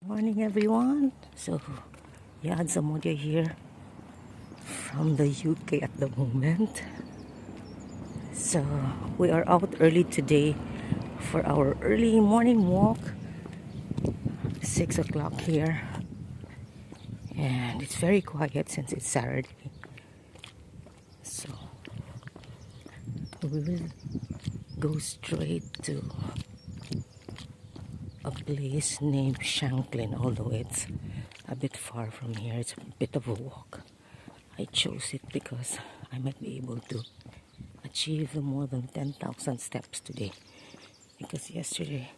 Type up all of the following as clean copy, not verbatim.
Morning everyone. So YADZ here from the UK at the moment. So we are out early today for our early morning walk. 6 o'clock here, and it's very quiet since it's Saturday. So we will go straight to a place named Shanklin, although it's a bit far from here. It's a bit of a walk. I chose it because I might be able to achieve more than 10,000 steps today, because yesterday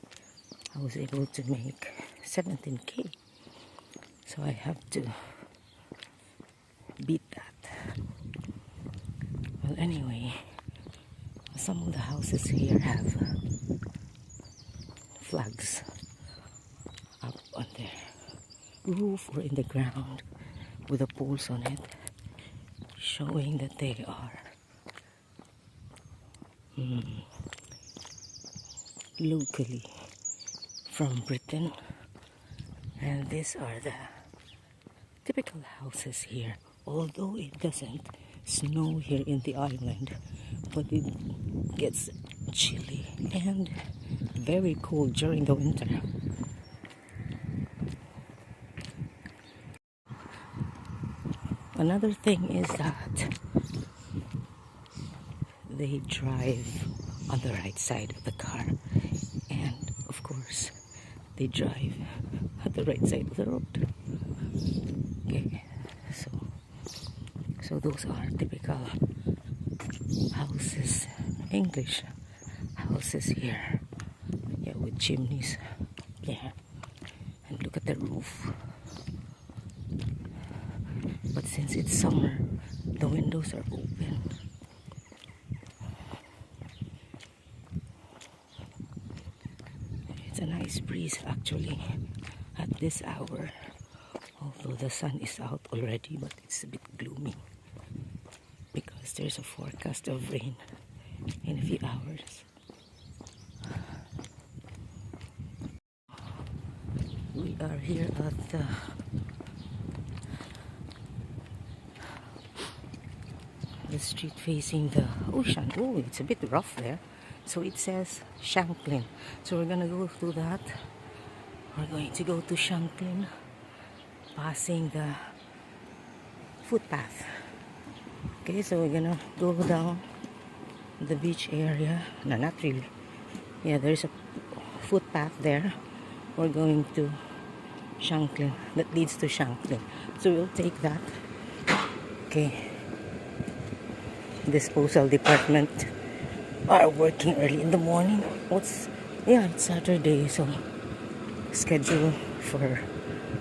I was able to make 17k, so I have to beat that. Well, anyway, some of the houses here have flags up on their roof or in the ground with the poles on it, showing that they are locally from Britain. And these are the typical houses here, although it doesn't snow here in the island, but it gets chilly and very cold during the winter. Another thing is that they drive on the right side of the car, and of course they drive at the right side of the road. Okay, so those are typical houses, English houses here. Yeah, with chimneys. Yeah, and look at the roof. But since it's summer, the windows are open. It's a nice breeze actually at this hour, although the sun is out already, but it's a bit gloomy because there's a forecast of rain in a few hours. We are here at the street facing the ocean. Oh, it's a bit rough there. So it says Shanklin. So we're gonna go through that. We're going to go to Shanklin, passing the footpath. Okay, so we're gonna go down the beach area. No, not really. Yeah, there's a footpath there. We're going to Shanklin, that leads to Shanklin. So we'll take that. Okay. Disposal department are working early in the morning. It's Saturday, so schedule for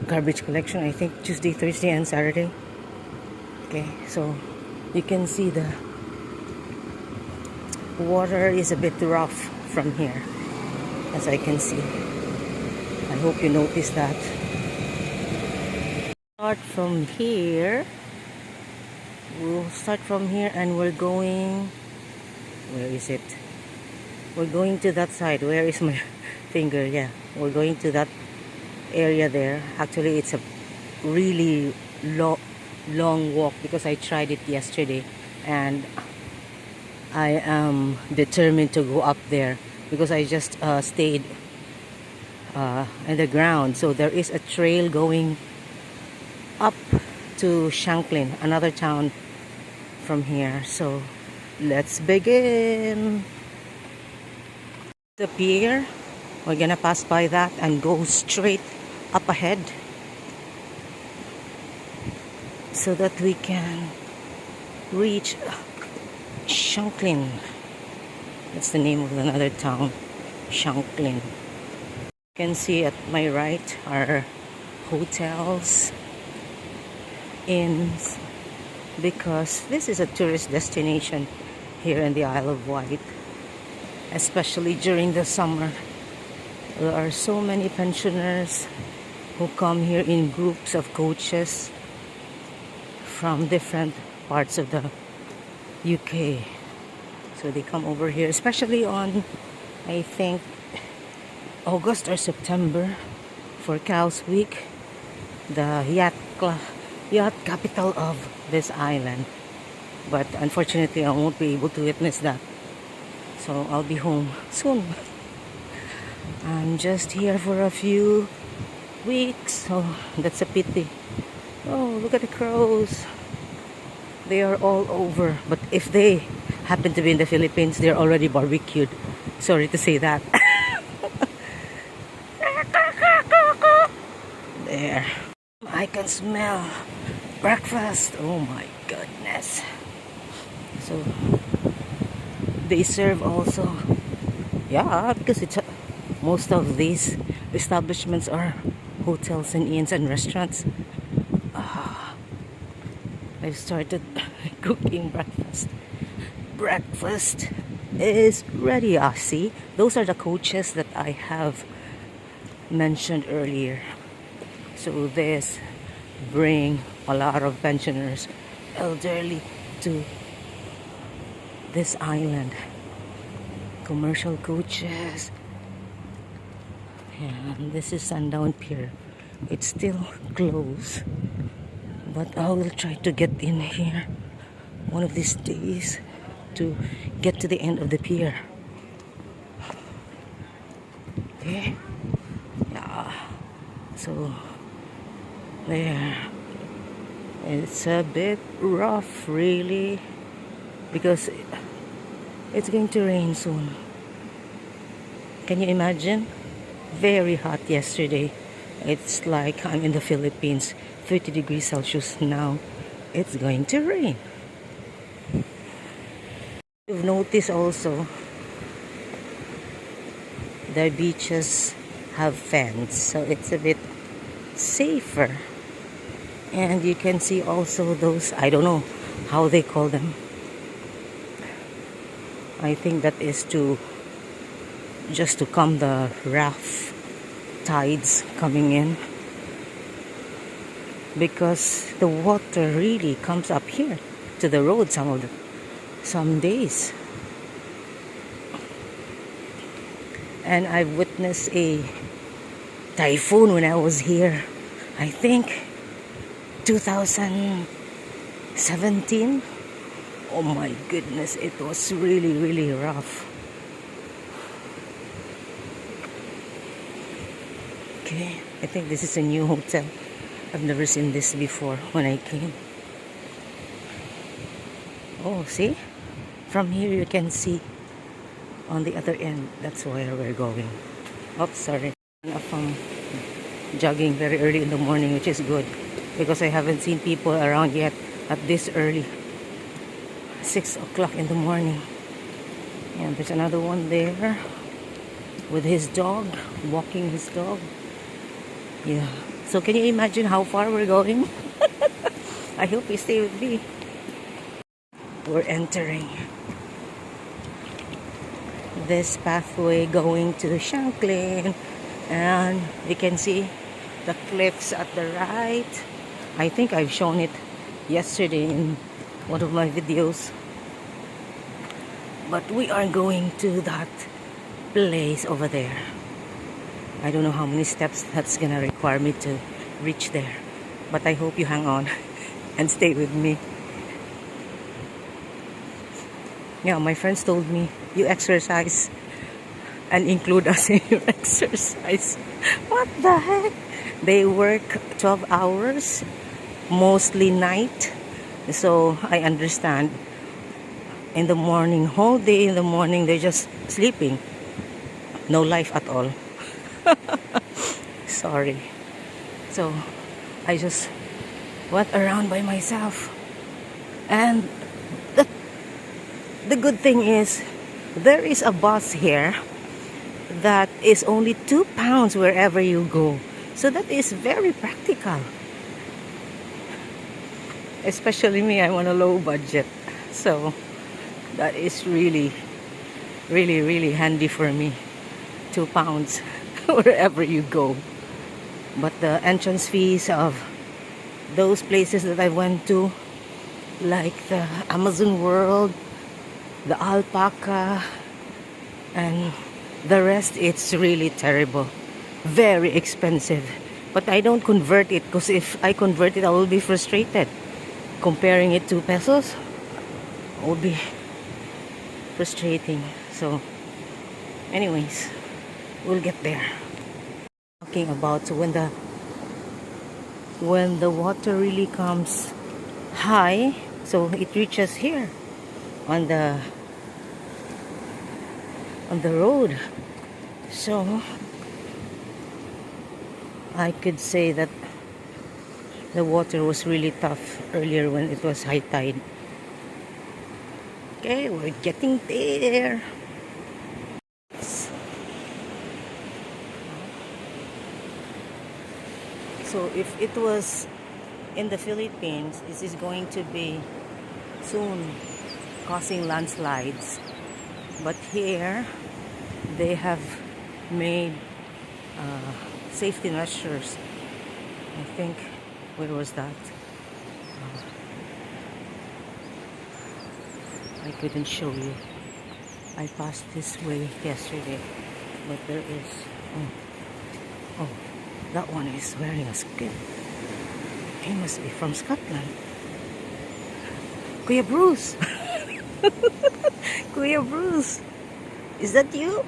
garbage collection, I think Tuesday, Thursday and Saturday. Okay, so you can see the water is a bit rough from here, as I can see. I hope you notice that. Start from here. We'll start from here and we're going, where is it? We're going to that side. Where is my finger? Yeah, we're going to that area there. Actually, it's a really long walk because I tried it yesterday, and I am determined to go up there because I just stayed in the ground. So there is a trail going up to Shanklin, another town from here. So let's begin. The pier, we're gonna pass by that and go straight up ahead so that we can reach Shanklin. That's the name of another town, Shanklin. You can see at my right are hotels, inns, because this is a tourist destination here in the Isle of Wight, especially during the summer. There are so many pensioners who come here in groups of coaches from different parts of the UK. So they come over here, especially on, I think, August or September, for Cows Week, the yacht capital of this island. But unfortunately, I won't be able to witness that. So I'll be home soon. I'm just here for a few weeks. Oh, that's a pity. Oh, look at the crows. They are all over. But if they happen to be in the Philippines, they're already barbecued. Sorry to say that. There. I can smell breakfast. Oh my goodness. So they serve also. Yeah, because most of these establishments are hotels and inns and restaurants. I've started cooking breakfast. Breakfast is ready. See, those are the coaches that I have mentioned earlier. So this bring a lot of pensioners, elderly to this island. Commercial coaches. And this is Sundown Pier. It's still closed, but I will try to get in here one of these days to get to the end of the pier. Okay. Yeah. So there. It's a bit rough, really, because it's going to rain soon. Can you imagine? Very hot yesterday. It's like I'm in the Philippines. 30 degrees Celsius now. It's going to rain. You've noticed also the beaches have fence, so it's a bit safer. And you can see also those, I don't know how they call them. I think that is just to calm the rough tides coming in, because the water really comes up here to the road some days. And I witnessed a typhoon when I was here, I think 2017. Oh my goodness, it was really, really rough. Okay, I think this is a new hotel. I've never seen this before when I came. Oh, see? From here you can see on the other end. That's where we're going. Oops, sorry. I'm jogging very early in the morning, which is good, because I haven't seen people around yet at this early. 6 o'clock in the morning. And there's another one there with his dog, walking his dog. Yeah. So can you imagine how far we're going? I hope you stay with me. We're entering this pathway going to Shanklin, and you can see the cliffs at the right. I think I've shown it yesterday in one of my videos. But we are going to that place over there. I don't know how many steps that's gonna require me to reach there, but I hope you hang on and stay with me. Yeah, my friends told me, you exercise and include us in your exercise. What the heck? They work 12 hours, mostly night. So I understand. In the morning, whole day in the morning, they're just sleeping. No life at all. Sorry. So I just went around by myself. And the good thing is, there is a bus here that is only £2 wherever you go. So that is very practical. Especially me, I'm on a low budget. So that is really, really, really handy for me. £2 wherever you go. But the entrance fees of those places that I went to, like the Amazon World, the Alpaca, and the rest, it's really terrible. very expensive. But I don't convert it because if I convert it, I will be frustrated. Comparing it to pesos would be frustrating. So, anyways, we'll get there. Talking about when the water really comes high, so it reaches here on the road. So I could say that the water was really tough earlier when it was high tide. Okay, we're getting there. So if it was in the Philippines, this is going to be soon causing landslides. But here, they have made safety measures. I think, where was that? I couldn't show you. I passed this way yesterday, but there is. Oh, that one is wearing a skin. He must be from Scotland. Kuya Bruce! Kuya Bruce! Is that you?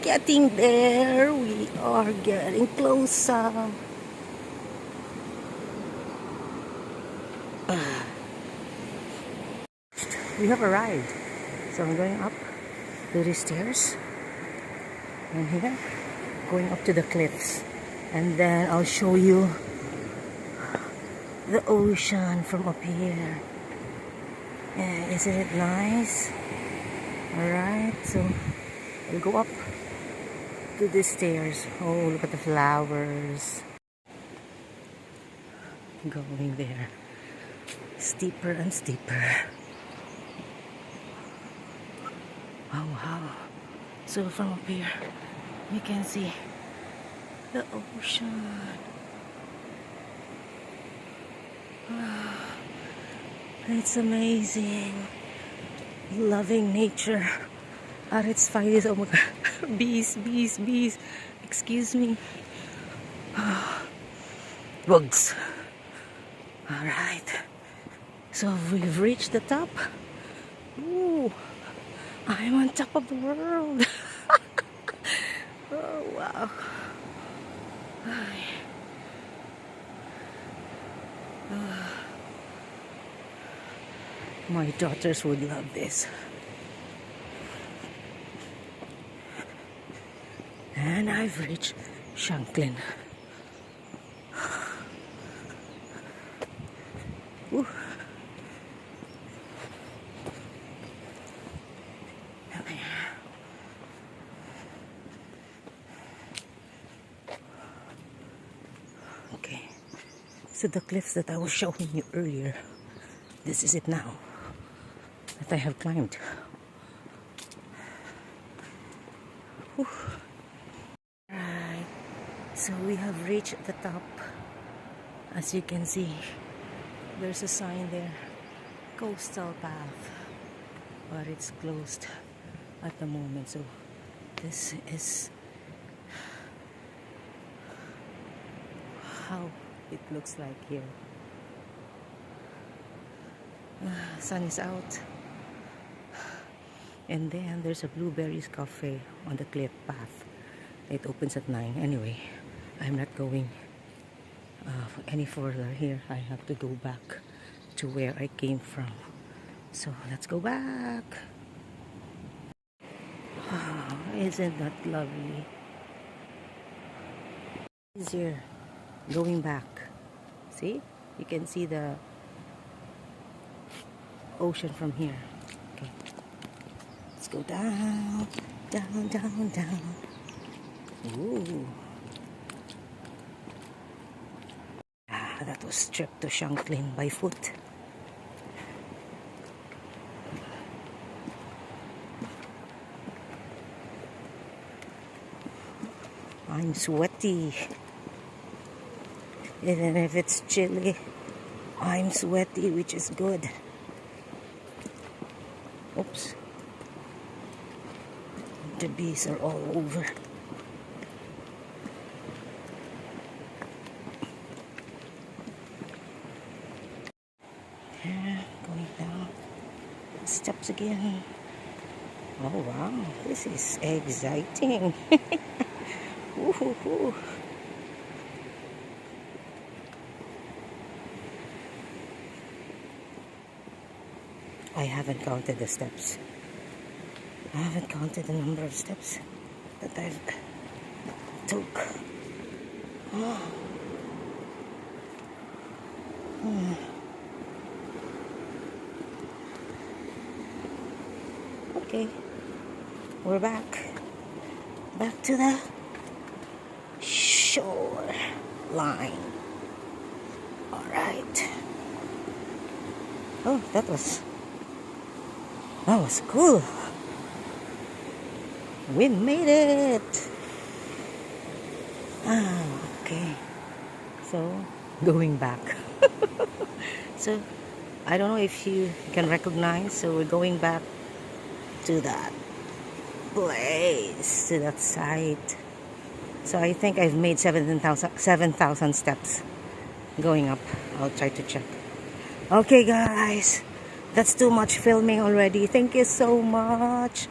Getting there. We are getting closer. We have arrived. So I'm going up to the stairs. And here, going up to the cliffs. And then I'll show you the ocean from up here. Yeah, isn't it nice? Alright, so we'll go up to the stairs. Oh, look at the flowers. Going there. Steeper and steeper. Oh, wow. So from up here, you can see the ocean. It's amazing. Loving nature at its finest. Oh my god. Bees. Excuse me. Bugs. Alright. So we've reached the top. Ooh. I'm on top of the world. Oh wow. My daughters would love this. And I've reached Shanklin. Ooh. Okay. So the cliffs that I was showing you earlier, this is it now that I have climbed. Whew. Right, so we have reached the top. As you can see, there's a sign there, coastal path, but it's closed at the moment. So this is how it looks like here. Sun is out. And then there's a Blueberries Cafe on the cliff path. It opens at 9. Anyway, I'm not going any further here. I have to go back to where I came from. So let's go back. Oh, isn't that lovely? Easier going back. See? You can see the ocean from here. Okay. Let's go down. Ooh. That was trip to Shanklin by foot. I'm sweaty. Even if it's chilly, I'm sweaty, which is good. Oops. The bees are all over. steps again. Oh wow, this is exciting. Woohoo. I haven't counted the steps. I haven't counted the number of steps that I've took. Okay, we're back to the shore line. All right. Oh, that was cool. We made it. Okay. So going back. So I don't know if you can recognize. So we're going back to that place, to that site. So I think I've made 7,000 steps going up. I'll try to check. Okay guys, that's too much filming already. Thank you so much.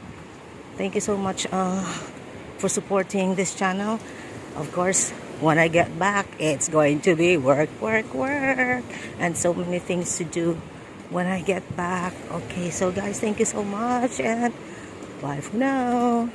Thank you so much for supporting this channel. Of course, when I get back, it's going to be work, and so many things to do when I get back. Okay, so guys, thank you so much, and bye for now.